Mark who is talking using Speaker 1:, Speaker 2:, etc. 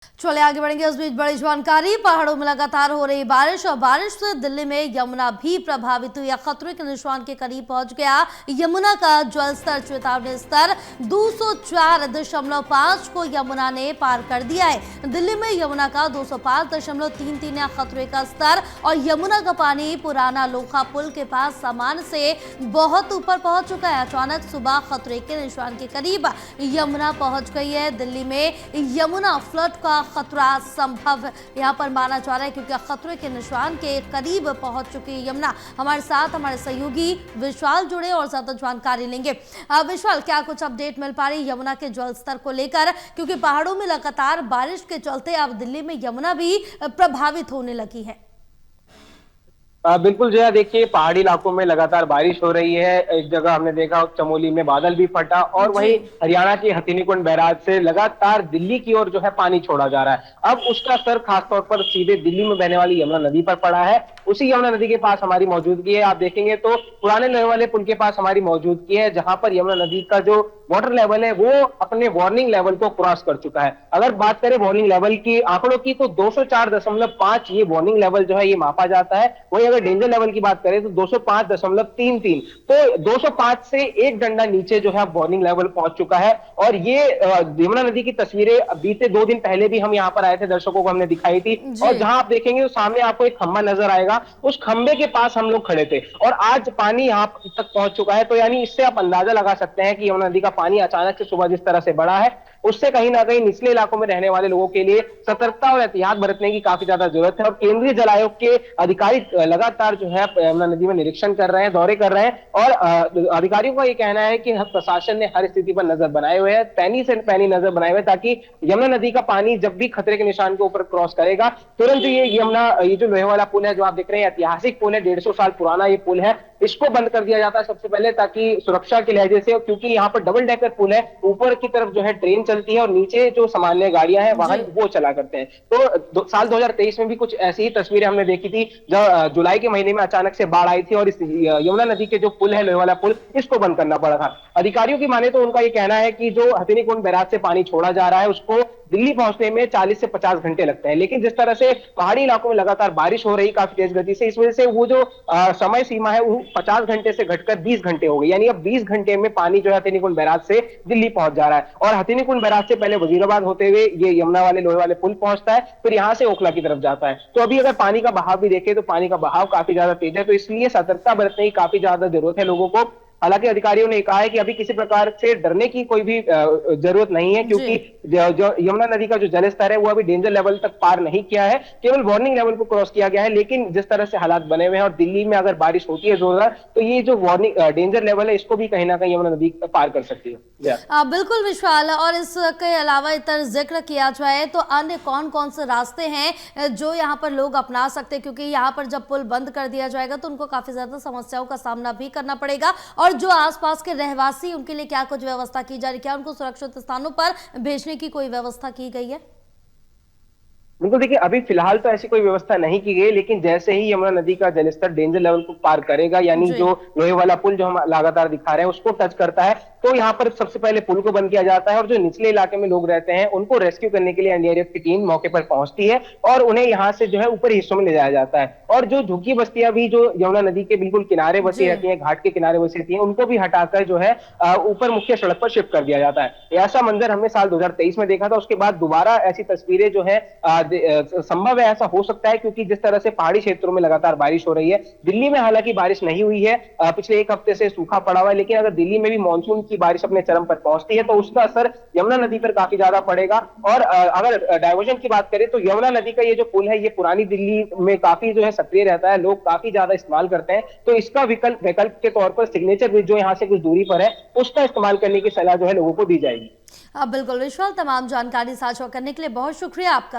Speaker 1: चले आगे बढ़ेंगे। इस बीच बड़ी जानकारी, पहाड़ों में लगातार हो रही बारिश और बारिश से दिल्ली में यमुना भी प्रभावित हुई। खतरे के निशान के करीब पहुंच गया यमुना का जल स्तर। चेतावनी स्तर 204.5 को यमुना ने पार कर दिया है। दिल्ली में यमुना का 205.33 या खतरे का स्तर और यमुना का पानी पुराना लोखा पुल के पास सामान्य से बहुत ऊपर पहुंच चुका है। अचानक सुबह खतरे के निशान के करीब यमुना पहुंच गई है। दिल्ली में यमुना फ्लड का खतरा संभव यहां पर माना जा रहा है, क्योंकि खतरे के निशान के करीब पहुंच चुकी है यमुना। हमारे साथ हमारे सहयोगी विशाल जुड़े और ज्यादा जानकारी लेंगे। विशाल, क्या कुछ अपडेट मिल पा रही यमुना के जल स्तर को लेकर, क्योंकि पहाड़ों में लगातार बारिश के चलते अब दिल्ली में यमुना भी प्रभावित होने लगी है।
Speaker 2: बिल्कुल जया, देखिए पहाड़ी इलाकों में लगातार बारिश हो रही है। एक जगह हमने देखा चमोली में बादल भी फटा और वहीं हरियाणा के हथनीकुंड बैराज से लगातार दिल्ली की ओर जो है पानी छोड़ा जा रहा है। अब उसका असर खासतौर पर सीधे दिल्ली में बहने वाली यमुना नदी पर पड़ा है। उसी यमुना नदी के पास हमारी मौजूदगी है। आप देखेंगे तो पुराने लोहे वाले पुल के पास हमारी मौजूदगी है, जहां पर यमुना नदी का जो वाटर लेवल है वो अपने वार्निंग लेवल को क्रॉस कर चुका है। अगर बात करें वार्निंग लेवल की आंकड़ों की, तो 204.5 ये वार्निंग लेवल जो है ये मापा जाता है। वहीं अगर डेंजर लेवल की बात करें तो 205.33, तो 205 से एक डंडा नीचे जो है वार्निंग लेवल पहुंच चुका है। और ये यमुना नदी की तस्वीरें बीते 2 दिन पहले भी हम यहाँ पर आए थे, दर्शकों को हमने दिखाई थी। और जहां आप देखेंगे तो सामने आपको एक खंबा नजर आएगा, उस खंबे के पास हम लोग खड़े थे और आज पानी यहाँ तक पहुंच चुका है। तो यानी इससे आप अंदाजा लगा सकते हैं कि यमुना नदी का पानी अचानक से सुबह जिस तरह से बढ़ा है, उससे कहीं ना कहीं निचले इलाकों में रहने वाले लोगों के लिए सतर्कता और एहतियात बरतने की काफी ज्यादा जरूरत है। और केंद्रीय जल आयोग के अधिकारी लगातार जो है यमुना नदी में निरीक्षण कर रहे हैं, दौरे कर रहे हैं। और अधिकारियों का यह कहना है कि प्रशासन ने हर स्थिति पर नजर बनाए हुए है, पैनी से पैनी नजर बनाए हुए, ताकि यमुना नदी का पानी जब भी खतरे के निशान के ऊपर क्रॉस करेगा, तुरंत ये जो लोहे वाला पुल है जो आप देख रहे हैं, ऐतिहासिक पुल है, 150 साल पुराना ये पुल है, इसको बंद कर दिया जाता है सबसे पहले, ताकि सुरक्षा के लिहाजे से, क्योंकि यहाँ पर डबल डेकर पुल है, ऊपर की तरफ जो है ट्रेन चलती है और नीचे जो सामान्य गाड़ियां हैं वाहन वो चला करते हैं। तो साल 2023 में भी कुछ ऐसी ही तस्वीरें हमने देखी थी, जब जुलाई के महीने में अचानक से बाढ़ आई थी और इस यमुना नदी के जो पुल है, लोहे वाला पुल, इसको बंद करना पड़ा था। अधिकारियों की माने तो उनका ये कहना है कि जो हथनीकुंड बैराज से पानी छोड़ा जा रहा है उसको दिल्ली पहुंचने में 40 से 50 घंटे लगते हैं। लेकिन जिस तरह से पहाड़ी इलाकों में लगातार बारिश हो रही काफी तेज गति से, इस वजह से वो जो समय सीमा है वो 50 घंटे से घटकर 20 घंटे हो गई। यानी अब 20 घंटे में पानी जो है हथनीकुंड बैराज से दिल्ली पहुंच जा रहा है। और हथनीकुंड बैराज से पहले वजीराबाद होते हुए ये यमुना वाले लोहे वाले पुल पहुंचता है, फिर यहां से ओखला की तरफ जाता है। तो अभी अगर पानी का बहाव भी देखें तो पानी का बहाव काफी ज्यादा तेज है, तो इसलिए सतर्कता बरतने की काफी ज्यादा जरूरत है लोगों को। हालांकि अधिकारियों ने कहा है कि अभी किसी प्रकार से डरने की कोई भी जरूरत नहीं है, क्योंकि जो यमुना नदी का जो जल स्तर है वो अभी डेंजर लेवल तक पार नहीं किया है, केवल वार्निंग लेवल को क्रॉस किया गया है। लेकिन जिस तरह से हालात बने हुए हैं और दिल्ली में अगर बारिश होती है जोरदार, तो ये जो वार्निंग डेंजर लेवल है इसको भी कहीं ना कहीं यमुना नदी पार कर सकती है।
Speaker 1: बिल्कुल विशाल, और इसके अलावा इतर जिक्र किया जाए तो अन्य कौन कौन से रास्ते हैं जो यहाँ पर लोग अपना सकते हैं, क्योंकि यहाँ पर जब पुल बंद कर दिया जाएगा तो उनको काफी ज्यादा समस्याओं का सामना भी करना पड़ेगा। और जो आसपास के रहवासी, उनके लिए क्या कुछ व्यवस्था की जा रही है? क्या उनको सुरक्षित स्थानों पर भेजने की कोई व्यवस्था की गई है?
Speaker 2: बिल्कुल, देखिए अभी फिलहाल तो ऐसी कोई व्यवस्था नहीं की गई, लेकिन जैसे ही यमुना नदी का जलस्तर डेंजर लेवल को पार करेगा, यानी जो लोहे वाला पुल जो हम लगातार दिखा रहे हैं उसको टच करता है, तो यहाँ पर सबसे पहले पुल को बंद किया जाता है। और जो निचले इलाके में लोग रहते हैं उनको रेस्क्यू करने के लिए एनडीआरएफ की टीम मौके पर पहुंचती है और उन्हें यहाँ से जो है ऊपरी हिस्सों में ले जाया जाता है। और जो झुग्गी बस्तियां भी जो यमुना नदी के बिल्कुल किनारे बसी रहती है, घाट के किनारे बसी रहती है, उनको भी हटाकर जो है ऊपर मुख्य सड़क पर शिफ्ट कर दिया जाता है। ऐसा मंजर हमने साल 2023 में देखा था। उसके बाद दोबारा ऐसी तस्वीरें जो है संभव है, ऐसा हो सकता है, क्योंकि जिस तरह से पहाड़ी क्षेत्रों में लगातार बारिश हो रही है। दिल्ली में हालांकि बारिश नहीं हुई है, पिछले एक हफ्ते से सूखा पड़ा हुआ है, लेकिन अगर दिल्ली में भी मानसून की बारिश अपने चरम पर पहुंचती है तो उसका असर यमुना नदी पर काफी ज्यादा पड़ेगा। और अगर डाइवर्जन की बात करें तो यमुना नदी का ये जो पुल है ये पुरानी दिल्ली में काफी जो है सक्रिय रहता है, लोग काफी ज्यादा इस्तेमाल करते हैं। तो इसका वैकल्प के तौर पर सिग्नेचर ब्रिज जो यहाँ से कुछ दूरी पर है उसका इस्तेमाल करने की सलाह जो है लोगों को दी जाएगी।
Speaker 1: बिल्कुल विशाल, तमाम जानकारी साझा करने के लिए बहुत शुक्रिया आपका।